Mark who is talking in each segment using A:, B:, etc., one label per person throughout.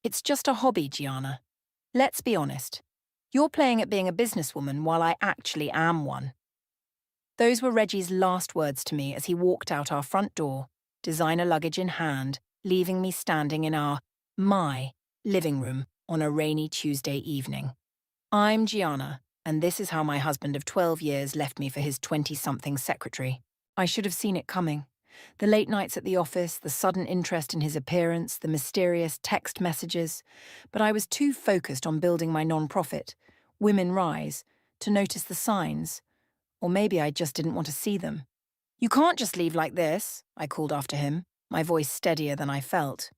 A: It's just a hobby, Gianna. Let's be honest. You're playing at being a businesswoman while I actually am one. Those were Reggie's last words to me as he walked out our front door, designer luggage in hand, leaving me standing in my living room on a rainy Tuesday evening. I'm Gianna, and this is how my husband of 12 years left me for his 20-something secretary. I should have seen it coming. The late nights at the office, the sudden interest in his appearance, the mysterious text messages. But I was too focused on building my non-profit, Women Rise, to notice the signs. Or maybe I just didn't want to see them. "You can't just leave like this," I called after him, my voice steadier than I felt.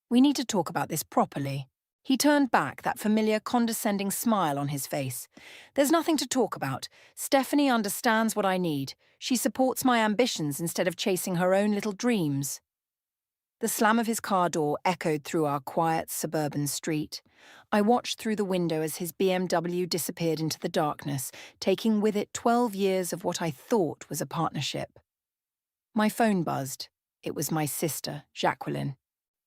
A: "We need to talk about this properly." He turned back, that familiar condescending smile on his face. "There's nothing to talk about. Stephanie understands what I need. She supports my ambitions instead of chasing her own little dreams." The slam of his car door echoed through our quiet suburban street. I watched through the window as his BMW disappeared into the darkness, taking with it 12 years of what I thought was a partnership. My phone buzzed. It was my sister, Jacqueline.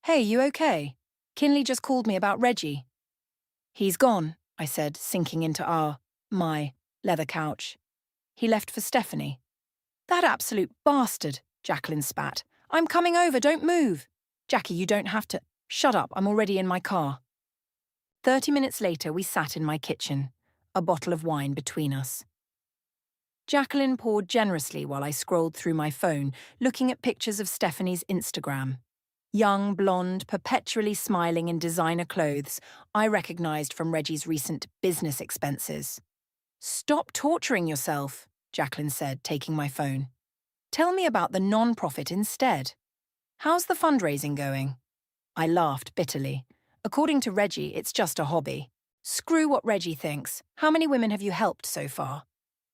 A: "Hey, you okay? Kinley just called me about Reggie." "He's gone," I said, sinking into my leather couch. "He left for Stephanie." "That absolute bastard," Jacqueline spat. "I'm coming over, don't move." "Jackie, you don't have to." "Shut up, I'm already in my car." 30 minutes later, we sat in my kitchen, a bottle of wine between us. Jacqueline poured generously while I scrolled through my phone, looking at pictures of Stephanie's Instagram. Young, blonde, perpetually smiling in designer clothes, I recognized from Reggie's recent business expenses. "Stop torturing yourself," Jacqueline said, taking my phone. "Tell me about the non-profit instead. How's the fundraising going?" I laughed bitterly. "According to Reggie, it's just a hobby." "Screw what Reggie thinks. How many women have you helped so far?"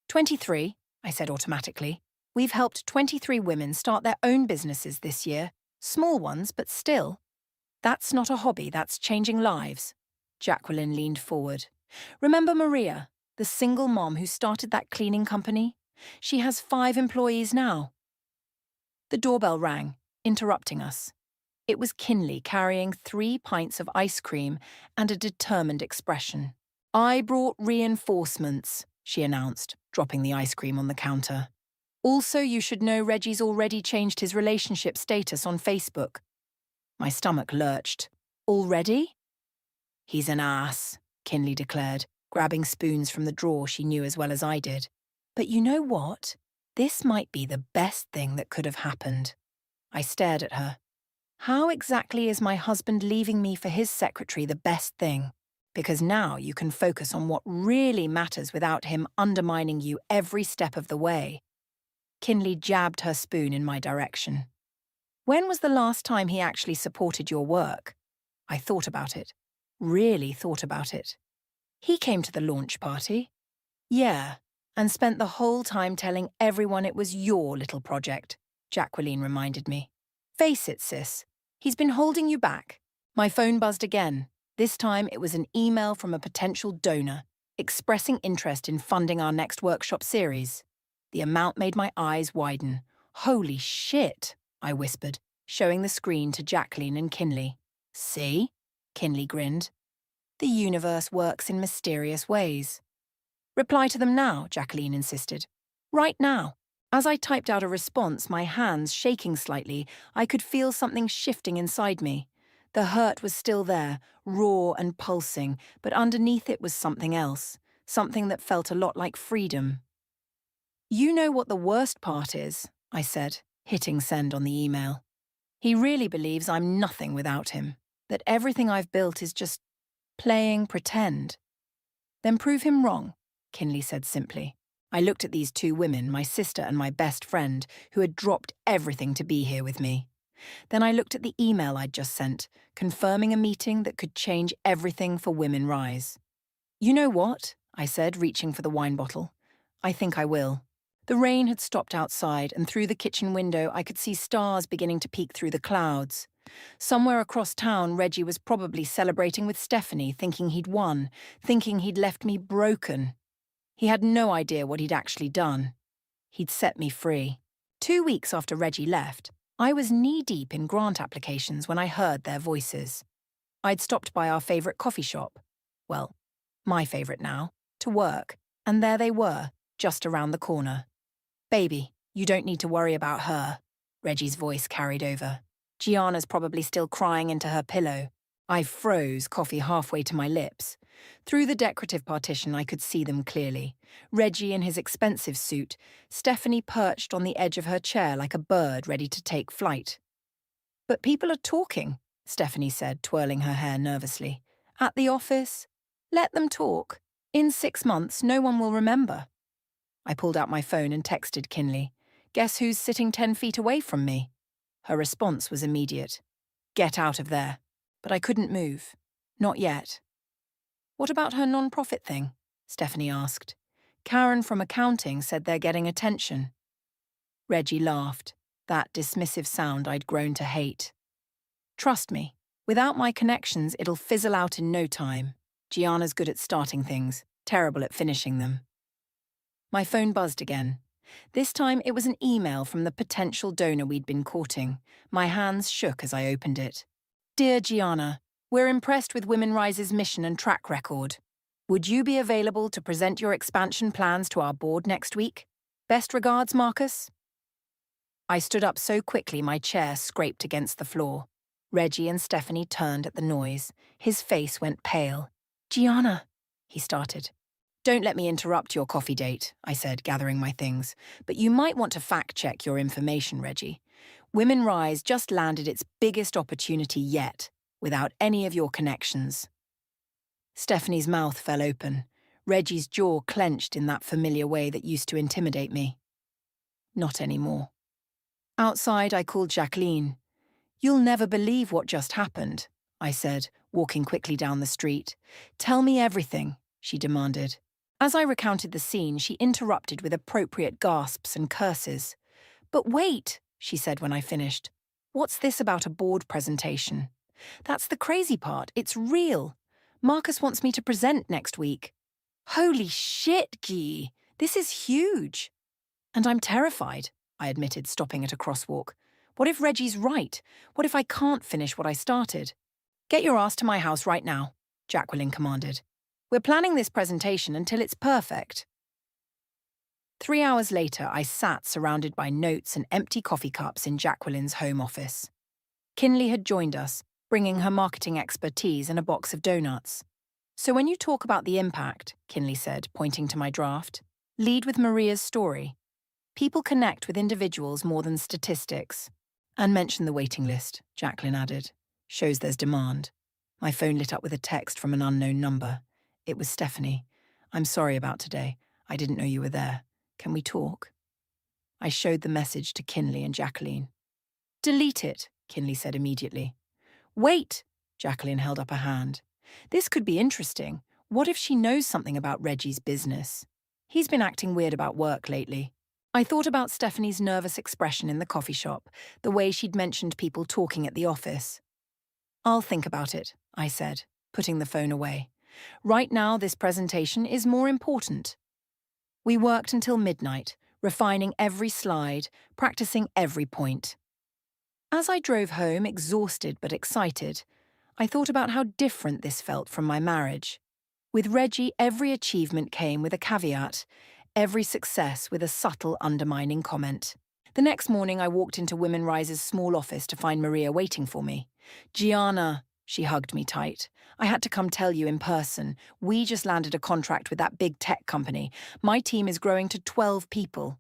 A: 23, I said automatically. "We've helped 23 women start their own businesses this year. Small ones, but still." "That's not a hobby, that's changing lives." Jacqueline leaned forward. "Remember Maria, the single mom who started that cleaning company? She has 5 employees now." The doorbell rang, interrupting us. It was Kinley carrying 3 pints of ice cream and a determined expression. "I brought reinforcements," she announced, dropping the ice cream on the counter. "Also, you should know Reggie's already changed his relationship status on Facebook." My stomach lurched. "Already?" "He's an ass," Kinley declared, grabbing spoons from the drawer she knew as well as I did. "But you know what? This might be the best thing that could have happened." I stared at her. "How exactly is my husband leaving me for his secretary the best thing? Because now you can focus on what really matters without him undermining you every step of the way." Kinley jabbed her spoon in my direction. "When was the last time he actually supported your work?" I thought about it. Really thought about it. "He came to the launch party." "Yeah, and spent the whole time telling everyone it was your little project," Jacqueline reminded me. "Face it, sis. He's been holding you back." My phone buzzed again. This time it was an email from a potential donor, expressing interest in funding our next workshop series. The amount made my eyes widen. "Holy shit," I whispered, showing the screen to Jacqueline and Kinley. "See?" Kinley grinned. "The universe works in mysterious ways." "Reply to them now," Jacqueline insisted. "Right now." As I typed out a response, my hands shaking slightly, I could feel something shifting inside me. The hurt was still there, raw and pulsing, but underneath it was something else, something that felt a lot like freedom. "You know what the worst part is," I said, hitting send on the email. "He really believes I'm nothing without him, that everything I've built is just playing pretend." "Then prove him wrong," Kinley said simply. I looked at these 2 women, my sister and my best friend, who had dropped everything to be here with me. Then I looked at the email I'd just sent, confirming a meeting that could change everything for Women Rise. "You know what?" I said, reaching for the wine bottle. "I think I will." The rain had stopped outside, and through the kitchen window I could see stars beginning to peek through the clouds. Somewhere across town, Reggie was probably celebrating with Stephanie, thinking he'd won, thinking he'd left me broken. He had no idea what he'd actually done. He'd set me free. 2 weeks after Reggie left, I was knee-deep in grant applications when I heard their voices. I'd stopped by our favourite coffee shop. Well, my favourite now, to work, and there they were, just around the corner. Baby, you don't need to worry about her, Reggie's voice carried over. Gianna's probably still crying into her pillow. I froze, coffee halfway to my lips. Through the decorative partition, I could see them clearly. Reggie in his expensive suit, Stephanie perched on the edge of her chair like a bird ready to take flight. But people are talking, Stephanie said, twirling her hair nervously. At the office? Let them talk. In 6 months, no one will remember. I pulled out my phone and texted Kinley. Guess who's sitting 10 feet away from me? Her response was immediate. Get out of there. But I couldn't move. Not yet. What about her non-profit thing? Stephanie asked. Karen from accounting said they're getting attention. Reggie laughed, that dismissive sound I'd grown to hate. Trust me, without my connections, it'll fizzle out in no time. Gianna's good at starting things, terrible at finishing them. My phone buzzed again. This time it was an email from the potential donor we'd been courting. My hands shook as I opened it. Dear Gianna, we're impressed with Women Rise's mission and track record. Would you be available to present your expansion plans to our board next week? Best regards, Marcus. I stood up so quickly my chair scraped against the floor. Reggie and Stephanie turned at the noise. His face went pale. Gianna, he started. Don't let me interrupt your coffee date, I said, gathering my things. But you might want to fact-check your information, Reggie. Women Rise just landed its biggest opportunity yet, without any of your connections. Stephanie's mouth fell open. Reggie's jaw clenched in that familiar way that used to intimidate me. Not anymore. Outside, I called Jacqueline. You'll never believe what just happened, I said, walking quickly down the street. Tell me everything, she demanded. As I recounted the scene, she interrupted with appropriate gasps and curses. But wait, she said when I finished. What's this about a board presentation? That's the crazy part. It's real. Marcus wants me to present next week. Holy shit, Guy. This is huge. And I'm terrified, I admitted, stopping at a crosswalk. What if Reggie's right? What if I can't finish what I started? Get your ass to my house right now, Jacqueline commanded. We're planning this presentation until it's perfect. 3 hours later, I sat surrounded by notes and empty coffee cups in Jacqueline's home office. Kinley had joined us, bringing her marketing expertise and a box of donuts. So when you talk about the impact, Kinley said, pointing to my draft, lead with Maria's story. People connect with individuals more than statistics. And mention the waiting list, Jacqueline added. Shows there's demand. My phone lit up with a text from an unknown number. It was Stephanie. I'm sorry about today. I didn't know you were there. Can we talk? I showed the message to Kinley and Jacqueline. Delete it, Kinley said immediately. Wait, Jacqueline held up a hand. This could be interesting. What if she knows something about Reggie's business? He's been acting weird about work lately. I thought about Stephanie's nervous expression in the coffee shop, the way she'd mentioned people talking at the office. I'll think about it, I said, putting the phone away. Right now, this presentation is more important. We worked until midnight, refining every slide, practicing every point. As I drove home, exhausted but excited, I thought about how different this felt from my marriage. With Reggie, every achievement came with a caveat, every success with a subtle undermining comment. The next morning, I walked into Women Rise's small office to find Maria waiting for me. Gianna, she hugged me tight. I had to come tell you in person. We just landed a contract with that big tech company. My team is growing to 12 people.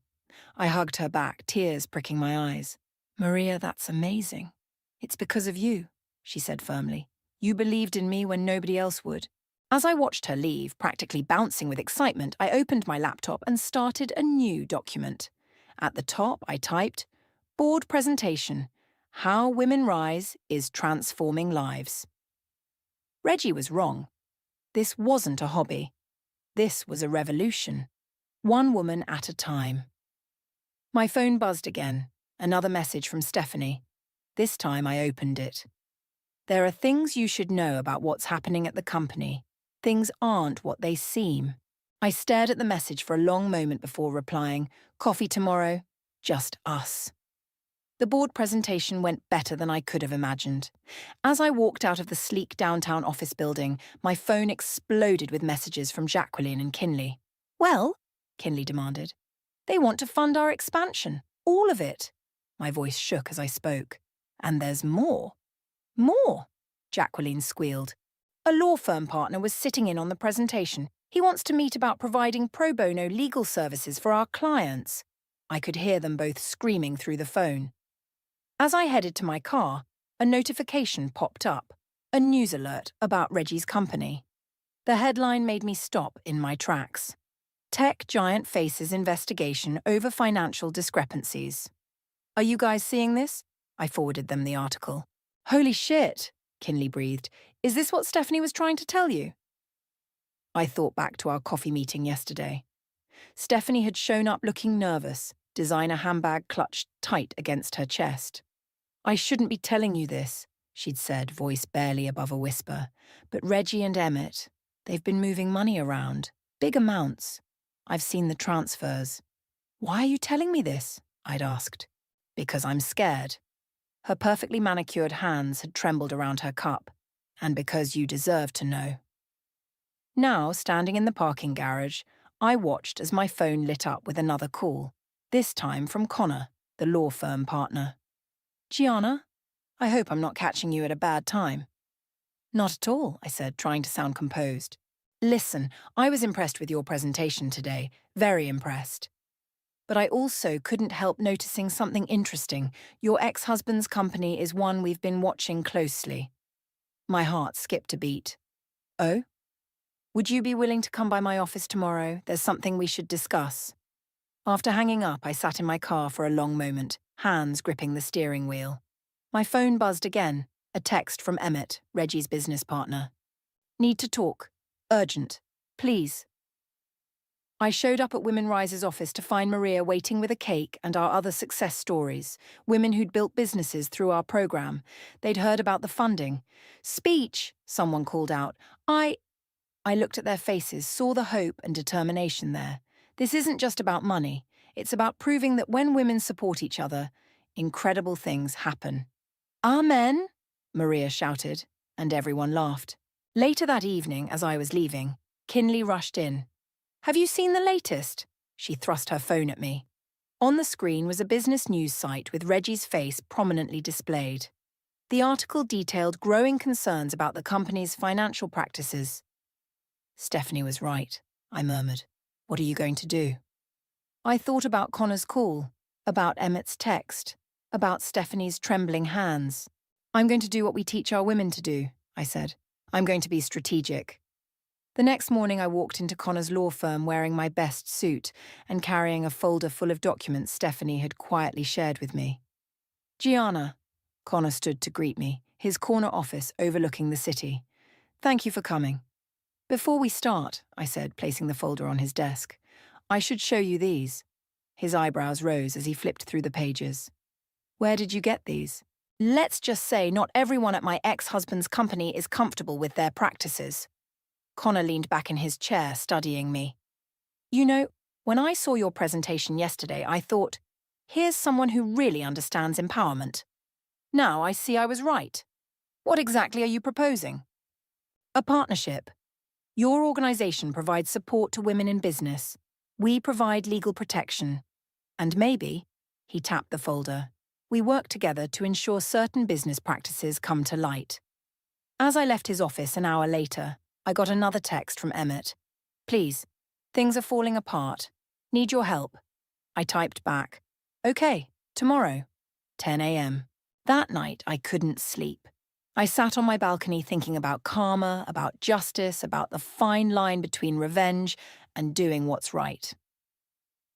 A: I hugged her back, tears pricking my eyes. Maria, that's amazing. It's because of you, she said firmly. You believed in me when nobody else would. As I watched her leave, practically bouncing with excitement, I opened my laptop and started a new document. At the top, I typed, Board Presentation, How Women Rise is Transforming Lives. Reggie was wrong. This wasn't a hobby. This was a revolution. One woman at a time. My phone buzzed again. Another message from Stephanie. This time I opened it. There are things you should know about what's happening at the company. Things aren't what they seem. I stared at the message for a long moment before replying, Coffee tomorrow, just us. The board presentation went better than I could have imagined. As I walked out of the sleek downtown office building, my phone exploded with messages from Jacqueline and Kinley. "Well," Kinley demanded, "they want to fund our expansion. All of it." My voice shook as I spoke. "And there's more." "More?" Jacqueline squealed. "A law firm partner was sitting in on the presentation. He wants to meet about providing pro bono legal services for our clients." I could hear them both screaming through the phone. As I headed to my car, a notification popped up, a news alert about Reggie's company. The headline made me stop in my tracks. Tech giant faces investigation over financial discrepancies. "Are you guys seeing this?" I forwarded them the article. "Holy shit," Kinley breathed. "Is this what Stephanie was trying to tell you?" I thought back to our coffee meeting yesterday. Stephanie had shown up looking nervous, designer handbag clutched tight against her chest. "I shouldn't be telling you this," she'd said, voice barely above a whisper. "But Reggie and Emmett, they've been moving money around. Big amounts. I've seen the transfers." "Why are you telling me this?" I'd asked. "Because I'm scared." Her perfectly manicured hands had trembled around her cup. "And because you deserve to know." Now, standing in the parking garage, I watched as my phone lit up with another call, this time from Connor, the law firm partner. "Gianna, I hope I'm not catching you at a bad time." "Not at all," I said, trying to sound composed. "Listen, I was impressed with your presentation today, very impressed. But I also couldn't help noticing something interesting. Your ex-husband's company is one we've been watching closely." My heart skipped a beat. "Oh? Would you be willing to come by my office tomorrow? There's something we should discuss." After hanging up, I sat in my car for a long moment, hands gripping the steering wheel. My phone buzzed again, a text from Emmett, Reggie's business partner. "Need to talk. Urgent. Please." I showed up at Women Rise's office to find Maria waiting with a cake and our other success stories, women who'd built businesses through our program. They'd heard about the funding. "Speech," someone called out. I looked at their faces, saw the hope and determination there. This isn't just about money. It's about proving that when women support each other, incredible things happen. "Amen," Maria shouted, and everyone laughed. Later that evening, as I was leaving, Kinley rushed in. "Have you seen the latest?" She thrust her phone at me. On the screen was a business news site with Reggie's face prominently displayed. The article detailed growing concerns about the company's financial practices. "Stephanie was right," I murmured. "What are you going to do?" I thought about Connor's call, about Emmett's text, about Stephanie's trembling hands. "I'm going to do what we teach our women to do," I said. "I'm going to be strategic." The next morning I walked into Connor's law firm wearing my best suit and carrying a folder full of documents Stephanie had quietly shared with me. "Gianna," Connor stood to greet me, his corner office overlooking the city. "Thank you for coming." "Before we start," I said, placing the folder on his desk, "I should show you these." His eyebrows rose as he flipped through the pages. "Where did you get these?" "Let's just say not everyone at my ex-husband's company is comfortable with their practices." Connor leaned back in his chair, studying me. "You know, when I saw your presentation yesterday, I thought, here's someone who really understands empowerment. Now I see I was right. What exactly are you proposing?" "A partnership. Your organization provides support to women in business. We provide legal protection. And maybe," he tapped the folder, "we work together to ensure certain business practices come to light." As I left his office an hour later, I got another text from Emmett. "Please, things are falling apart. Need your help." I typed back, "Okay, tomorrow, 10 a.m. That night, I couldn't sleep. I sat on my balcony thinking about karma, about justice, about the fine line between revenge and doing what's right.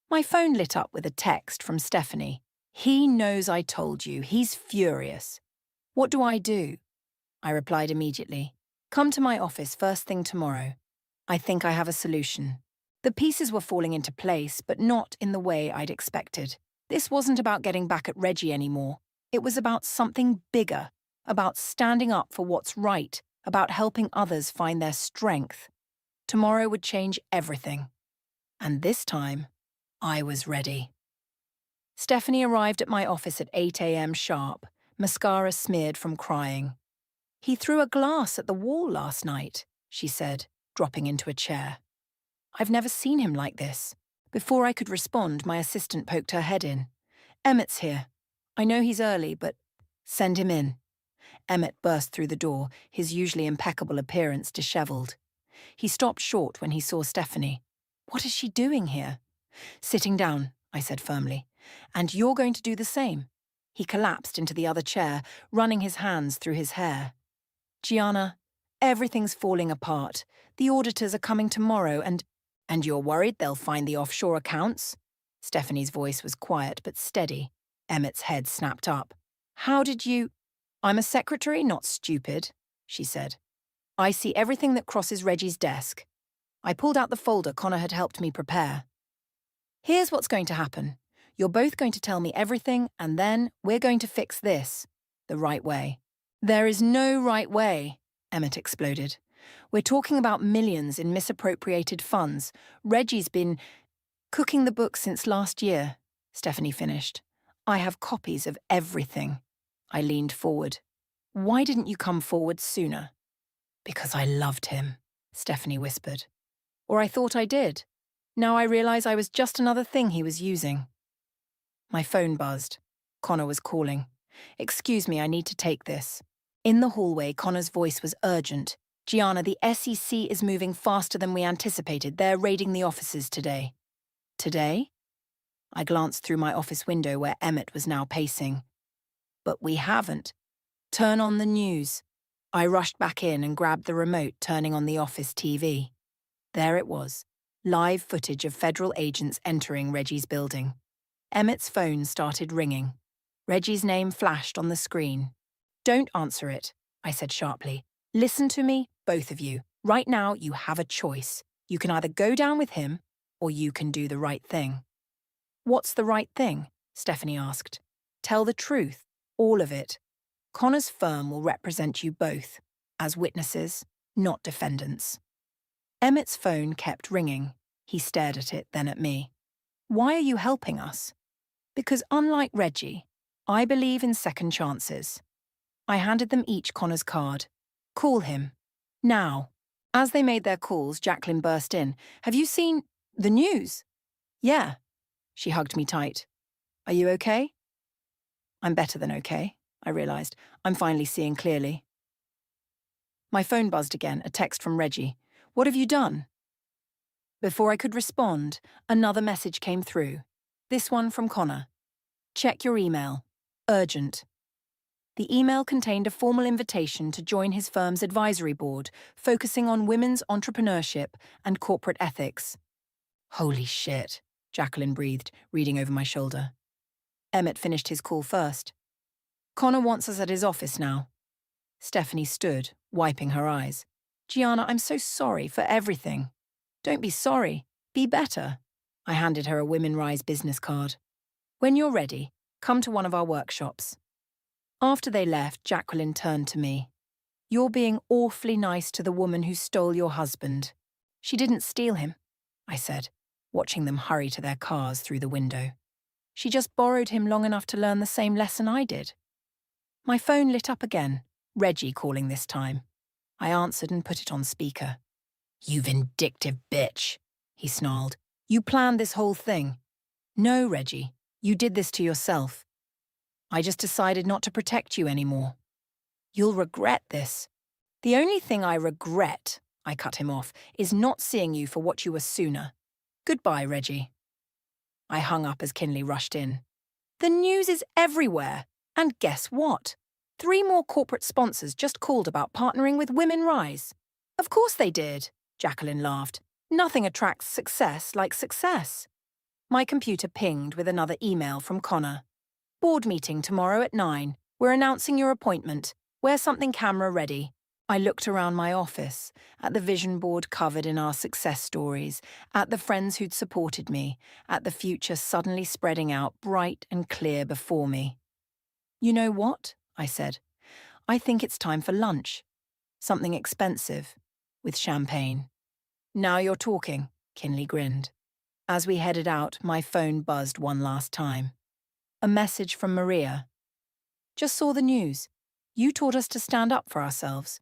A: My phone lit up with a text from Stephanie. "He knows I told you. He's furious." "What do I do?" I replied immediately. "Come to my office first thing tomorrow. I think I have a solution." The pieces were falling into place, but not in the way I'd expected. This wasn't about getting back at Reggie anymore. It was about something bigger, about standing up for what's right, about helping others find their strength. Tomorrow would change everything. And this time, I was ready. Stephanie arrived at my office at 8 a.m. sharp, mascara smeared from crying. "He threw a glass at the wall last night," she said, dropping into a chair. "I've never seen him like this." Before I could respond, my assistant poked her head in. "Emmett's here. I know he's early, but send him in." Emmett burst through the door, his usually impeccable appearance dishevelled. He stopped short when he saw Stephanie. "What is she doing here?" "Sitting down," I said firmly. "And you're going to do the same." He collapsed into the other chair, running his hands through his hair. "Gianna, everything's falling apart. The auditors are coming tomorrow and you're worried they'll find the offshore accounts?" Stephanie's voice was quiet but steady. Emmett's head snapped up. "How did you—" "I'm a secretary, not stupid," she said. "I see everything that crosses Reggie's desk." I pulled out the folder Connor had helped me prepare. "Here's what's going to happen. You're both going to tell me everything, and then we're going to fix this the right way." "There is no right way," Emmett exploded. "We're talking about millions in misappropriated funds. Reggie's been cooking the books since last year," Stephanie finished. "I have copies of everything." I leaned forward. "Why didn't you come forward sooner?" "Because I loved him," Stephanie whispered. "Or I thought I did. Now I realize I was just another thing he was using." My phone buzzed. Connor was calling. "Excuse me, I need to take this." In the hallway, Connor's voice was urgent. "Gianna, the SEC is moving faster than we anticipated. They're raiding the offices today." "Today?" I glanced through my office window where Emmett was now pacing. "But we haven't." "Turn on the news." I rushed back in and grabbed the remote, turning on the office TV. There it was, live footage of federal agents entering Reggie's building. Emmett's phone started ringing. Reggie's name flashed on the screen. "Don't answer it," I said sharply. "Listen to me, both of you. Right now, you have a choice. You can either go down with him, or you can do the right thing." "What's the right thing?" Stephanie asked. "Tell the truth, all of it. Connor's firm will represent you both, as witnesses, not defendants." Emmett's phone kept ringing. He stared at it, then at me. "Why are you helping us?" "Because unlike Reggie, I believe in second chances." I handed them each Connor's card. "Call him. Now." As they made their calls, Jacqueline burst in. "Have you seen the news?" "Yeah." She hugged me tight. "Are you okay?" "I'm better than okay," I realized. "I'm finally seeing clearly." My phone buzzed again, a text from Reggie. "What have you done?" Before I could respond, another message came through. This one from Connor. "Check your email. Urgent." The email contained a formal invitation to join his firm's advisory board, focusing on women's entrepreneurship and corporate ethics. "Holy shit," Jacqueline breathed, reading over my shoulder. Emmett finished his call first. "Connor wants us at his office now." Stephanie stood, wiping her eyes. "Gianna, I'm so sorry for everything." "Don't be sorry. Be better." I handed her a Women Rise business card. "When you're ready, come to one of our workshops." After they left, Jacqueline turned to me. "You're being awfully nice to the woman who stole your husband." "She didn't steal him," I said, watching them hurry to their cars through the window. "She just borrowed him long enough to learn the same lesson I did." My phone lit up again, Reggie calling this time. I answered and put it on speaker. "You vindictive bitch," he snarled. "You planned this whole thing." "No, Reggie, you did this to yourself. I just decided not to protect you anymore." "You'll regret this." "The only thing I regret," I cut him off, "is not seeing you for what you were sooner. Goodbye, Reggie." I hung up as Kinley rushed in. "The news is everywhere. And guess what? 3 more corporate sponsors just called about partnering with Women Rise." "Of course they did," Jacqueline laughed. "Nothing attracts success like success." My computer pinged with another email from Connor. "Board meeting tomorrow at 9. We're announcing your appointment. Wear something camera ready." I looked around my office, at the vision board covered in our success stories, at the friends who'd supported me, at the future suddenly spreading out bright and clear before me. "You know what?" I said. "I think it's time for lunch. Something expensive, with champagne." "Now you're talking," Kinley grinned. As we headed out, my phone buzzed one last time. A message from Maria. Just saw the news. You taught us to stand up for ourselves.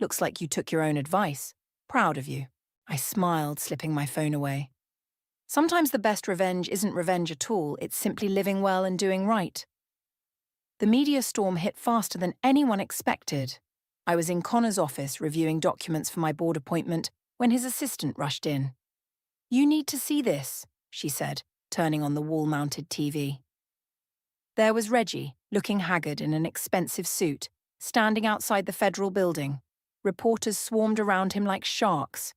A: Looks like you took your own advice. Proud of you. I smiled, slipping my phone away. Sometimes the best revenge isn't revenge at all, it's simply living well and doing right. The media storm hit faster than anyone expected. I was in Connor's office reviewing documents for my board appointment when his assistant rushed in. You need to see this, she said, turning on the wall-mounted TV. There was Reggie, looking haggard in an expensive suit, standing outside the federal building. Reporters swarmed around him like sharks.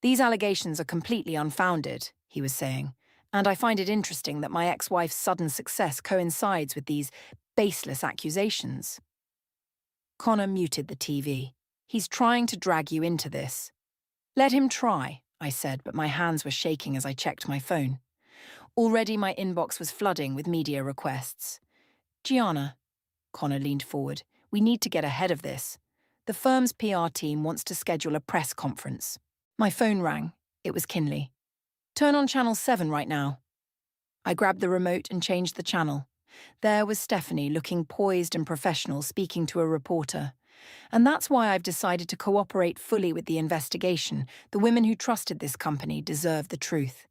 A: These allegations are completely unfounded, he was saying, and I find it interesting that my ex-wife's sudden success coincides with these baseless accusations. Connor muted the TV. He's trying to drag you into this. Let him try, I said, but my hands were shaking as I checked my phone. Already my inbox was flooding with media requests. Gianna, Connor leaned forward, we need to get ahead of this. The firm's PR team wants to schedule a press conference. My phone rang. It was Kinley. Turn on channel 7 right now. I grabbed the remote and changed the channel. There was Stephanie, looking poised and professional, speaking to a reporter. And that's why I've decided to cooperate fully with the investigation. The women who trusted this company deserve the truth.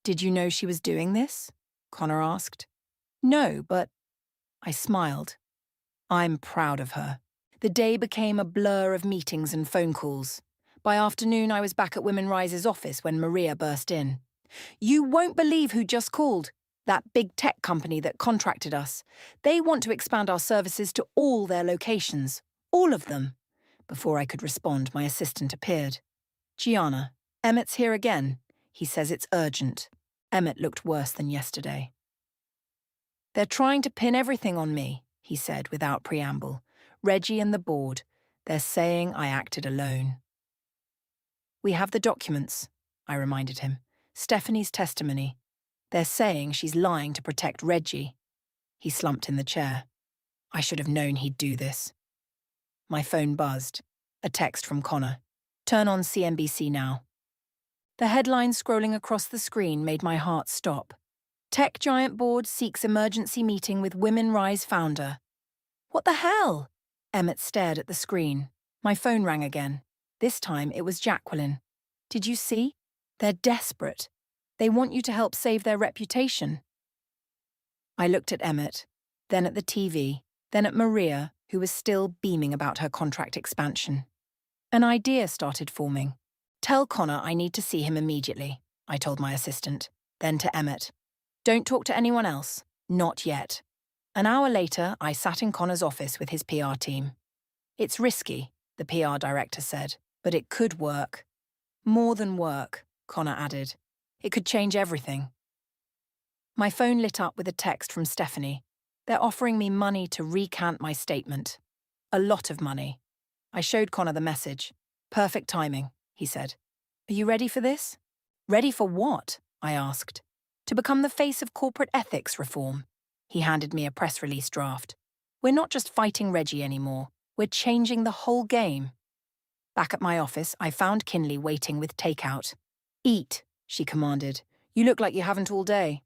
A: Did you know she was doing this? Connor asked. No, but... I smiled. I'm proud of her. The day became a blur of meetings and phone calls. By afternoon, I was back at Women Rise's office when Maria burst in. You won't believe who just called. That big tech company that contracted us. They want to expand our services to all their locations. All of them. Before I could respond, my assistant appeared. Gianna, Emmett's here again. He says it's urgent. Emmett looked worse than yesterday. They're trying to pin everything on me, he said without preamble. Reggie and the board. They're saying I acted alone. We have the documents, I reminded him. Stephanie's testimony. They're saying she's lying to protect Reggie. He slumped in the chair. I should have known he'd do this. My phone buzzed. A text from Connor. Turn on CNBC now. The headline scrolling across the screen made my heart stop. Tech giant board seeks emergency meeting with Women Rise founder. What the hell? Emmett stared at the screen. My phone rang again. This time it was Jacqueline. Did you see? They're desperate. They want you to help save their reputation. I looked at Emmett, then at the TV, then at Maria, who was still beaming about her contract expansion. An idea started forming. Tell Connor I need to see him immediately, I told my assistant. Then to Emmett. Don't talk to anyone else. Not yet. An hour later, I sat in Connor's office with his PR team. It's risky, the PR director said, but it could work. More than work, Connor added. It could change everything. My phone lit up with a text from Stephanie. They're offering me money to recant my statement. A lot of money. I showed Connor the message. Perfect timing, he said. Are you ready for this? Ready for what? I asked. To become the face of corporate ethics reform. He handed me a press release draft. We're not just fighting Reggie anymore. We're changing the whole game. Back at my office, I found Kinley waiting with takeout. Eat, she commanded. You look like you haven't all day.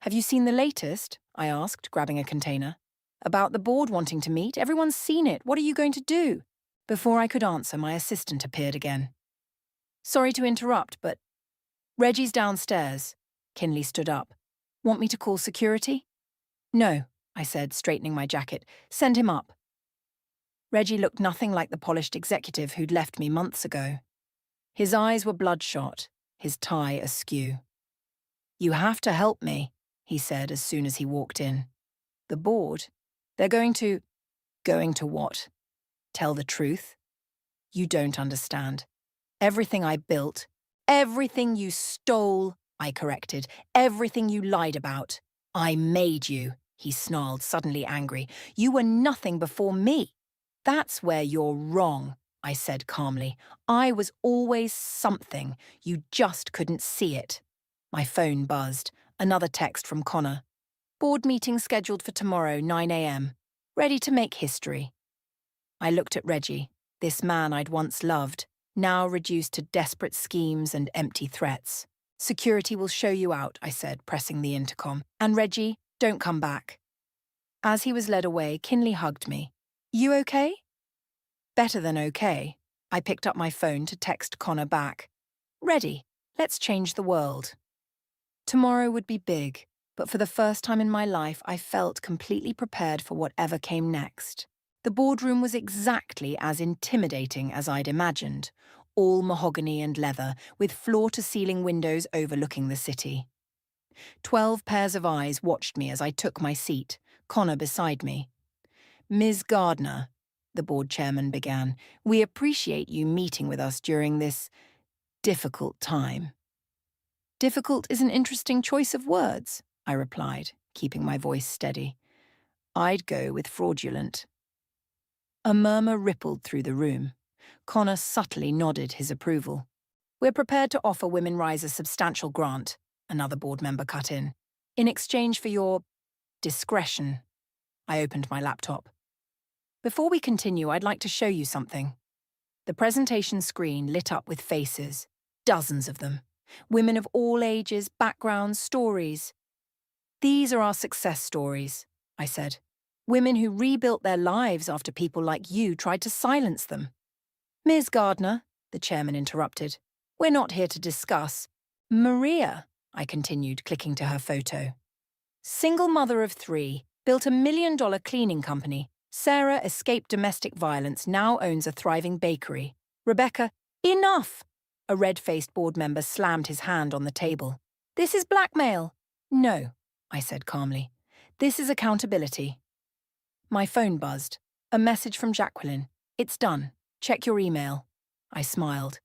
A: Have you seen the latest? I asked, grabbing a container. About the board wanting to meet? Everyone's seen it. What are you going to do? Before I could answer, my assistant appeared again. Sorry to interrupt, but... Reggie's downstairs. Kinley stood up. Want me to call security? No, I said, straightening my jacket. Send him up. Reggie looked nothing like the polished executive who'd left me months ago. His eyes were bloodshot, his tie askew. You have to help me, he said as soon as he walked in. The board? They're going to... Going to what? Tell the truth? You don't understand. Everything I built, everything you stole, I corrected, everything you lied about. I made you, he snarled, suddenly angry. You were nothing before me. That's where you're wrong, I said calmly. I was always something. You just couldn't see it. My phone buzzed. Another text from Connor. Board meeting scheduled for tomorrow, 9 a.m. Ready to make history. I looked at Reggie, this man I'd once loved, now reduced to desperate schemes and empty threats. Security will show you out, I said, pressing the intercom. And Reggie, don't come back. As he was led away, Kinley hugged me. You okay? Better than okay. I picked up my phone to text Connor back. Ready. Let's change the world. Tomorrow would be big, but for the first time in my life, I felt completely prepared for whatever came next. The boardroom was exactly as intimidating as I'd imagined, all mahogany and leather, with floor-to-ceiling windows overlooking the city. 12 pairs of eyes watched me as I took my seat, Connor beside me. Ms. Gardner, the board chairman began, we appreciate you meeting with us during this difficult time. Difficult is an interesting choice of words, I replied, keeping my voice steady. I'd go with fraudulent. A murmur rippled through the room. Connor subtly nodded his approval. We're prepared to offer Women Rise a substantial grant, another board member cut in exchange for your discretion. I opened my laptop. Before we continue, I'd like to show you something. The presentation screen lit up with faces, dozens of them. Women of all ages, backgrounds, stories. These are our success stories, I said. Women who rebuilt their lives after people like you tried to silence them. Ms. Gardner, the chairman interrupted, we're not here to discuss. Maria, I continued, clicking to her photo. Single mother of 3, built $1 million cleaning company. Sarah escaped domestic violence, now owns a thriving bakery. Rebecca, enough! A red-faced board member slammed his hand on the table. This is blackmail. No, I said calmly. This is accountability. My phone buzzed. A message from Jacqueline. It's done. Check your email. I smiled.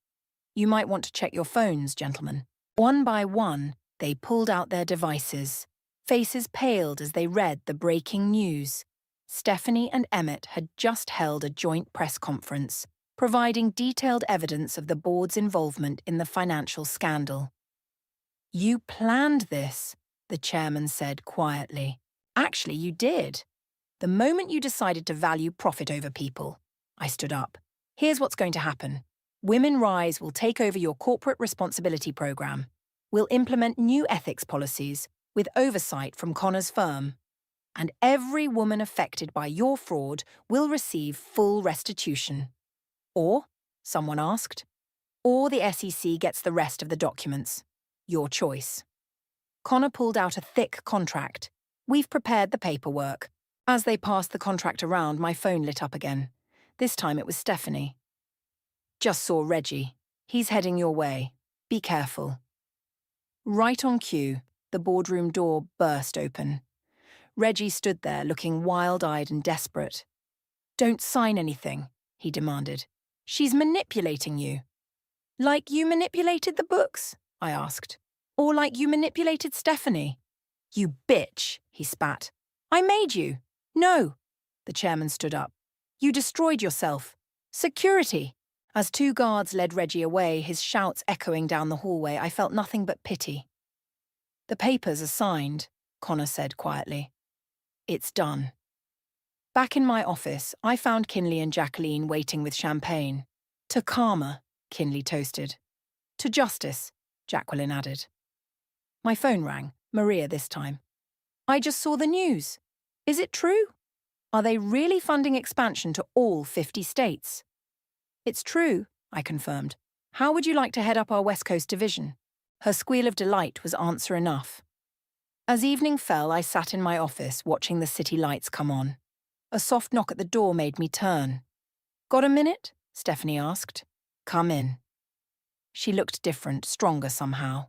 A: You might want to check your phones, gentlemen. One by one, they pulled out their devices. Faces paled as they read the breaking news. Stephanie and Emmett had just held a joint press conference, providing detailed evidence of the board's involvement in the financial scandal. You planned this, the chairman said quietly. Actually, you did. The moment you decided to value profit over people. I stood up. Here's what's going to happen. Women Rise will take over your corporate responsibility program. We'll implement new ethics policies with oversight from Connor's firm. And every woman affected by your fraud will receive full restitution. Or, someone asked, or the SEC gets the rest of the documents. Your choice. Connor pulled out a thick contract. We've prepared the paperwork. As they passed the contract around, my phone lit up again. This time it was Stephanie. Just saw Reggie. He's heading your way. Be careful. Right on cue, the boardroom door burst open. Reggie stood there looking wild-eyed and desperate. Don't sign anything, he demanded. She's manipulating you. Like you manipulated the books? I asked. Or like you manipulated Stephanie? You bitch, he spat. I made you. No. The chairman stood up. You destroyed yourself. Security. As 2 guards led Reggie away, his shouts echoing down the hallway, I felt nothing but pity. The papers are signed, Connor said quietly. It's done. Back in my office, I found Kinley and Jacqueline waiting with champagne. To karma, Kinley toasted. To justice, Jacqueline added. My phone rang, Maria this time. I just saw the news. Is it true? Are they really funding expansion to all 50 states? It's true, I confirmed. How would you like to head up our West Coast division? Her squeal of delight was answer enough. As evening fell, I sat in my office watching the city lights come on. A soft knock at the door made me turn. Got a minute? Stephanie asked. Come in. She looked different, stronger somehow.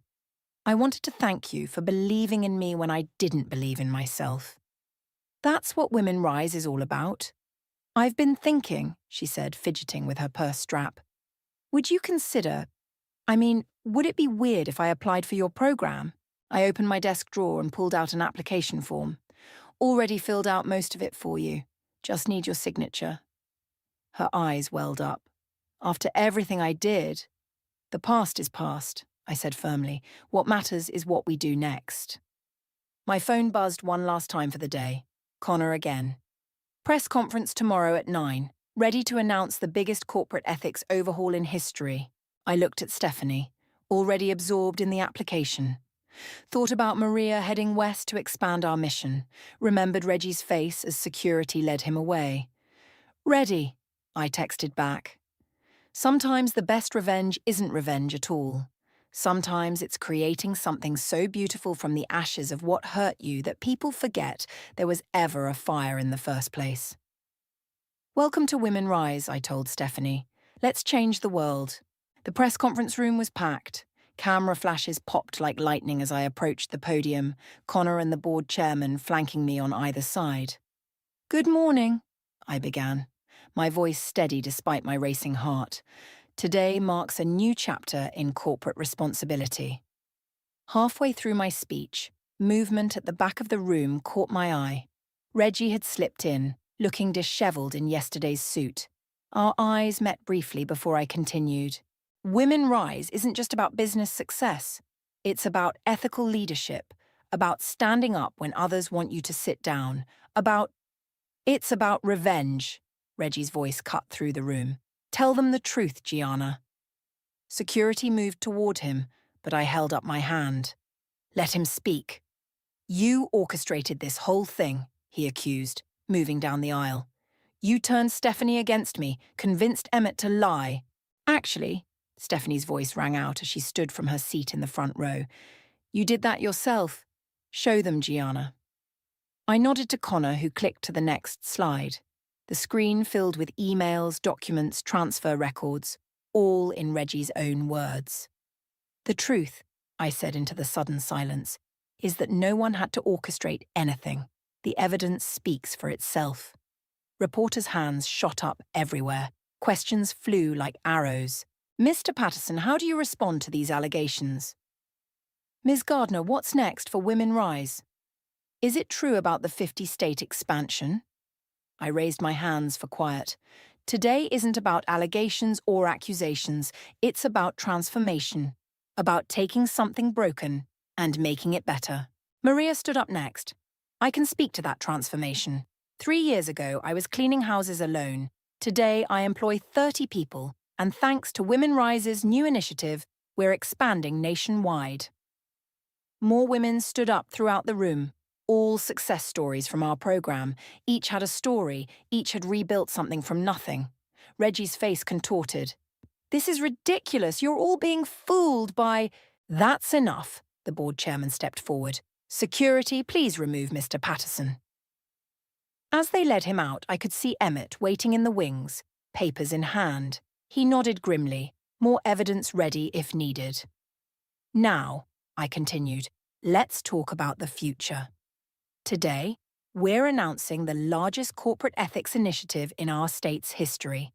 A: I wanted to thank you for believing in me when I didn't believe in myself. That's what Women Rise is all about. I've been thinking, she said, fidgeting with her purse strap. Would you consider, would it be weird if I applied for your program? I opened my desk drawer and pulled out an application form. Already filled out most of it for you. Just need your signature. Her eyes welled up. After everything I did, the past is past, I said firmly. What matters is what we do next. My phone buzzed one last time for the day. Connor again. Press conference tomorrow at 9. Ready to announce the biggest corporate ethics overhaul in history. I looked at Stephanie. already absorbed in the application. Thought about Maria heading west to expand our mission. Remembered Reggie's face as security led him away. Ready, I texted back. Sometimes the best revenge isn't revenge at all. Sometimes it's creating something so beautiful from the ashes of what hurt you that people forget there was ever a fire in the first place. Welcome to Women Rise, I told Stephanie. Let's change the world. The press conference room was packed. Camera flashes popped like lightning as I approached the podium, Connor and the board chairman flanking me on either side. Good morning, I began, my voice steady despite my racing heart. Today marks a new chapter in corporate responsibility. Halfway through my speech, movement at the back of the room caught my eye. Reggie had slipped in, looking dishevelled in yesterday's suit. Our eyes met briefly before I continued. Women Rise isn't just about business success. It's about ethical leadership, about standing up when others want you to sit down, It's about revenge, Reggie's voice cut through the room. Tell them the truth, Gianna. Security moved toward him, but I held up my hand. Let him speak. You orchestrated this whole thing, he accused, moving down the aisle. You turned Stephanie against me, convinced Emmett to lie. Actually, Stephanie's voice rang out as she stood from her seat in the front row. You did that yourself. Show them, Gianna. I nodded to Connor, who clicked to the next slide. The screen filled with emails, documents, transfer records, all in Reggie's own words. The truth, I said into the sudden silence, is that no one had to orchestrate anything. The evidence speaks for itself. Reporters' hands shot up everywhere. Questions flew like arrows. Mr. Patterson, how do you respond to these allegations? Ms. Gardner, what's next for Women Rise? Is it true about the 50-state expansion? I raised my hands for quiet. Today isn't about allegations or accusations. It's about transformation, about taking something broken and making it better. Maria stood up next. I can speak to that transformation. 3 years ago, I was cleaning houses alone. Today, I employ 30 people, and thanks to Women Rise's new initiative, we're expanding nationwide. More women stood up throughout the room. All success stories from our program. Each had a story, each had rebuilt something from nothing. Reggie's face contorted. This is ridiculous. You're all being fooled by... That's enough, the board chairman stepped forward. Security, please remove Mr. Patterson. As they led him out, I could see Emmett waiting in the wings, papers in hand. He nodded grimly, more evidence ready if needed. Now, I continued, let's talk about the future. Today, we're announcing the largest corporate ethics initiative in our state's history.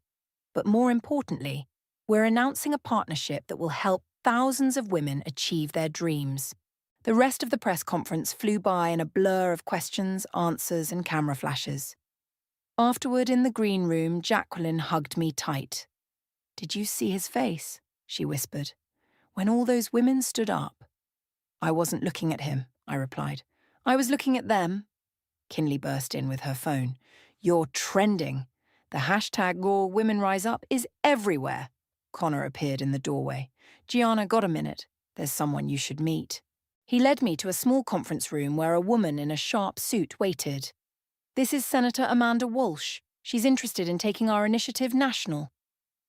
A: But more importantly, we're announcing a partnership that will help thousands of women achieve their dreams. The rest of the press conference flew by in a blur of questions, answers, and camera flashes. Afterward, in the green room, Jacqueline hugged me tight. Did you see his face? She whispered. When all those women stood up. I wasn't looking at him, I replied. I was looking at them. Kinley burst in with her phone. You're trending. The hashtag Raw Women Rise Up is everywhere. Connor appeared in the doorway. Gianna, got a minute? There's someone you should meet. He led me to a small conference room where a woman in a sharp suit waited. This is Senator Amanda Walsh. She's interested in taking our initiative national.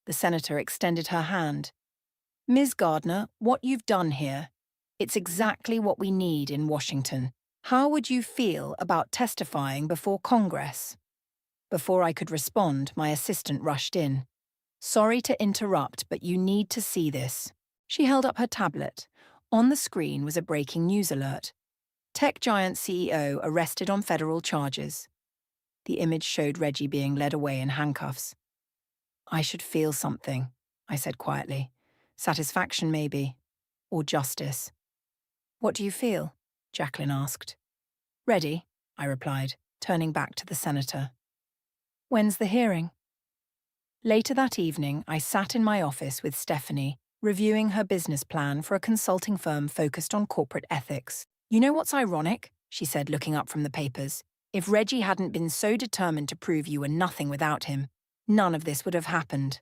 A: The senator extended her hand. Ms. Gardner, what you've done here, it's exactly what we need in Washington. How would you feel about testifying before Congress? Before I could respond, my assistant rushed in. Sorry to interrupt, but you need to see this. She held up her tablet. On the screen was a breaking news alert. Tech giant CEO arrested on federal charges. The image showed Reggie being led away in handcuffs. I should feel something, I said quietly. Satisfaction, maybe. Or justice. What do you feel? Jacqueline asked. Ready, I replied, turning back to the senator. When's the hearing? Later that evening, I sat in my office with Stephanie, reviewing her business plan for a consulting firm focused on corporate ethics. You know what's ironic? She said, looking up from the papers. If Reggie hadn't been so determined to prove you were nothing without him, none of this would have happened.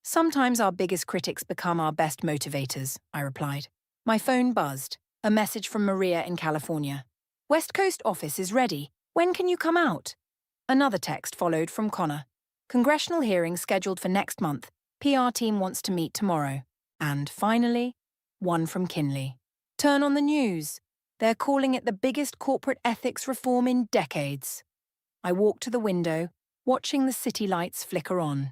A: Sometimes our biggest critics become our best motivators, I replied. My phone buzzed. A message from Maria in California. West Coast office is ready. When can you come out? Another text followed from Connor. Congressional hearing scheduled for next month. PR team wants to meet tomorrow. And finally, one from Kinley. Turn on the news. They're calling it the biggest corporate ethics reform in decades. I walked to the window, watching the city lights flicker on.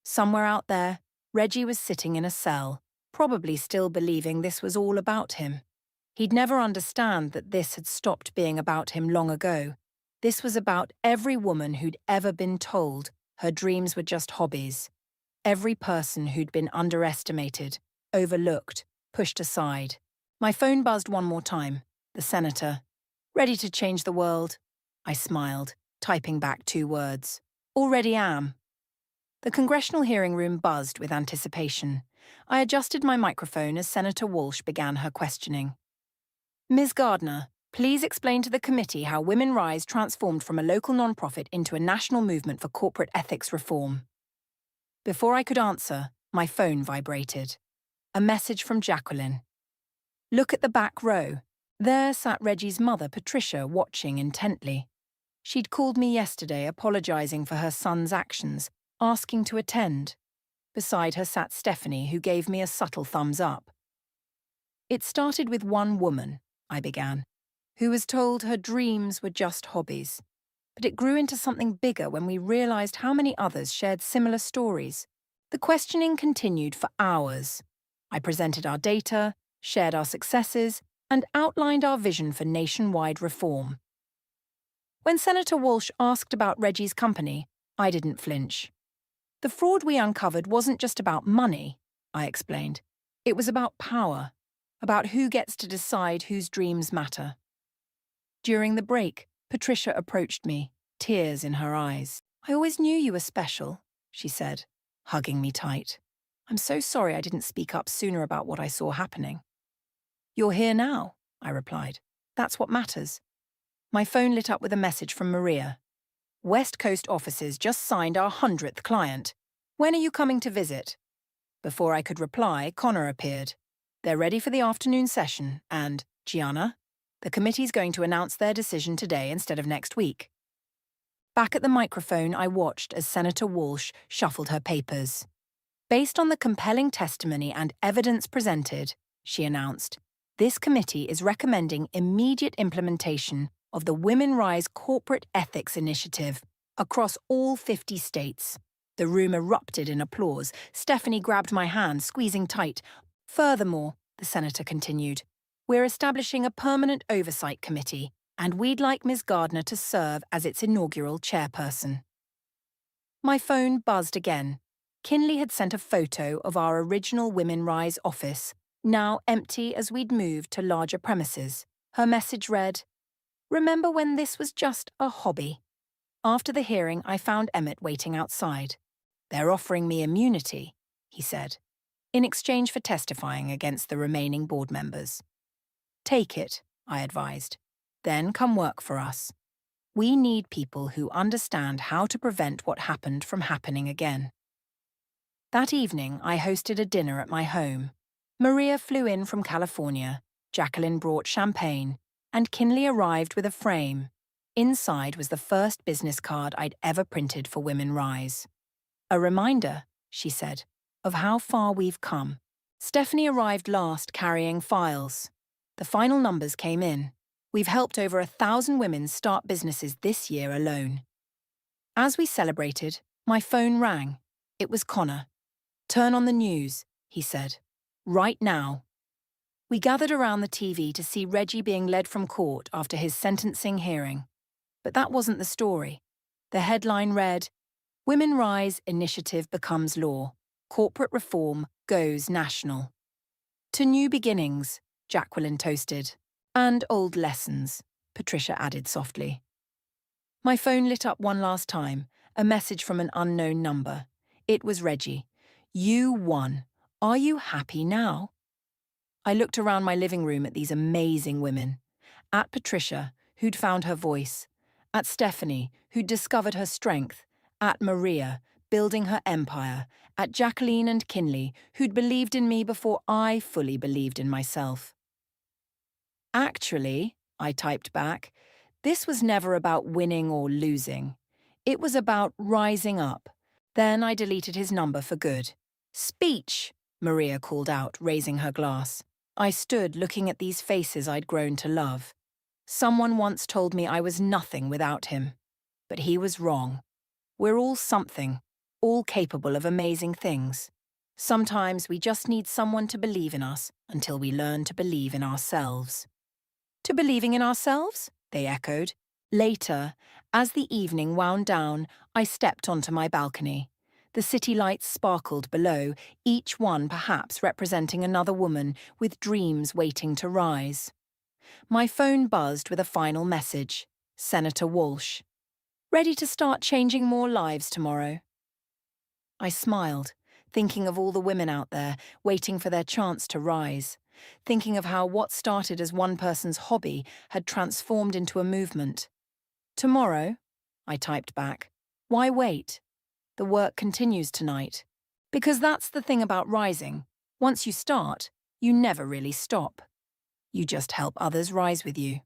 A: Somewhere out there, Reggie was sitting in a cell, probably still believing this was all about him. He'd never understand that this had stopped being about him long ago. This was about every woman who'd ever been told her dreams were just hobbies. Every person who'd been underestimated, overlooked, pushed aside. My phone buzzed one more time. The senator. Ready to change the world? I smiled, typing back 2 words. Already am. The congressional hearing room buzzed with anticipation. I adjusted my microphone as Senator Walsh began her questioning. Ms. Gardner, please explain to the committee how Women Rise transformed from a local nonprofit into a national movement for corporate ethics reform. Before I could answer, my phone vibrated. A message from Jacqueline. Look at the back row. There sat Reggie's mother, Patricia, watching intently. She'd called me yesterday apologizing for her son's actions, asking to attend. Beside her sat Stephanie, who gave me a subtle thumbs up. It started with one woman, I began, who was told her dreams were just hobbies. But it grew into something bigger when we realized how many others shared similar stories. The questioning continued for hours. I presented our data, shared our successes, and outlined our vision for nationwide reform. When Senator Walsh asked about Reggie's company, I didn't flinch. The fraud we uncovered wasn't just about money, I explained. It was about power, about who gets to decide whose dreams matter. During the break, Patricia approached me, tears in her eyes. I always knew you were special, she said, hugging me tight. I'm so sorry I didn't speak up sooner about what I saw happening. You're here now, I replied. That's what matters. My phone lit up with a message from Maria. West Coast offices just signed our 100th client. When are you coming to visit? Before I could reply, Connor appeared. They're ready for the afternoon session, and, Gianna, the committee's going to announce their decision today instead of next week. Back at the microphone, I watched as Senator Walsh shuffled her papers. Based on the compelling testimony and evidence presented, she announced, this committee is recommending immediate implementation of the Women Rise Corporate Ethics Initiative across all 50 states. The room erupted in applause. Stephanie grabbed my hand, squeezing tight. Furthermore, the senator continued, we're establishing a permanent oversight committee, and we'd like Ms. Gardner to serve as its inaugural chairperson. My phone buzzed again. Kinley had sent a photo of our original Women Rise office, now empty as we'd moved to larger premises. Her message read, remember when this was just a hobby? After the hearing, I found Emmett waiting outside. They're offering me immunity, he said, in exchange for testifying against the remaining board members. Take it, I advised. Then come work for us. We need people who understand how to prevent what happened from happening again. That evening, I hosted a dinner at my home. Maria flew in from California, Jacqueline brought champagne, and Kinley arrived with a frame. Inside was the first business card I'd ever printed for Women Rise. A reminder, she said, of how far we've come. Stephanie arrived last carrying files. The final numbers came in. We've helped over 1,000 women start businesses this year alone. As we celebrated, my phone rang. It was Connor. Turn on the news, he said. Right now. We gathered around the TV to see Reggie being led from court after his sentencing hearing. But that wasn't the story. The headline read, Women Rise Initiative becomes law. Corporate reform goes national. To new beginnings, Jacqueline toasted. And old lessons, Patricia added softly. My phone lit up one last time, a message from an unknown number. It was Reggie. You won. Are you happy now? I looked around my living room at these amazing women. At Patricia, who'd found her voice. At Stephanie, who'd discovered her strength. At Maria, building her empire, at Jacqueline and Kinley, who'd believed in me before I fully believed in myself. Actually, I typed back, this was never about winning or losing. It was about rising up. Then I deleted his number for good. Speech, Maria called out, raising her glass. I stood looking at these faces I'd grown to love. Someone once told me I was nothing without him. But he was wrong. We're all something, all capable of amazing things. Sometimes we just need someone to believe in us until we learn to believe in ourselves. To believing in ourselves? They echoed. Later, as the evening wound down, I stepped onto my balcony. The city lights sparkled below, each one perhaps representing another woman with dreams waiting to rise. My phone buzzed with a final message. Senator Walsh. Ready to start changing more lives tomorrow. I smiled, thinking of all the women out there waiting for their chance to rise, thinking of how what started as one person's hobby had transformed into a movement. Tomorrow, I typed back, why wait? The work continues tonight. Because that's the thing about rising. Once you start, you never really stop. You just help others rise with you.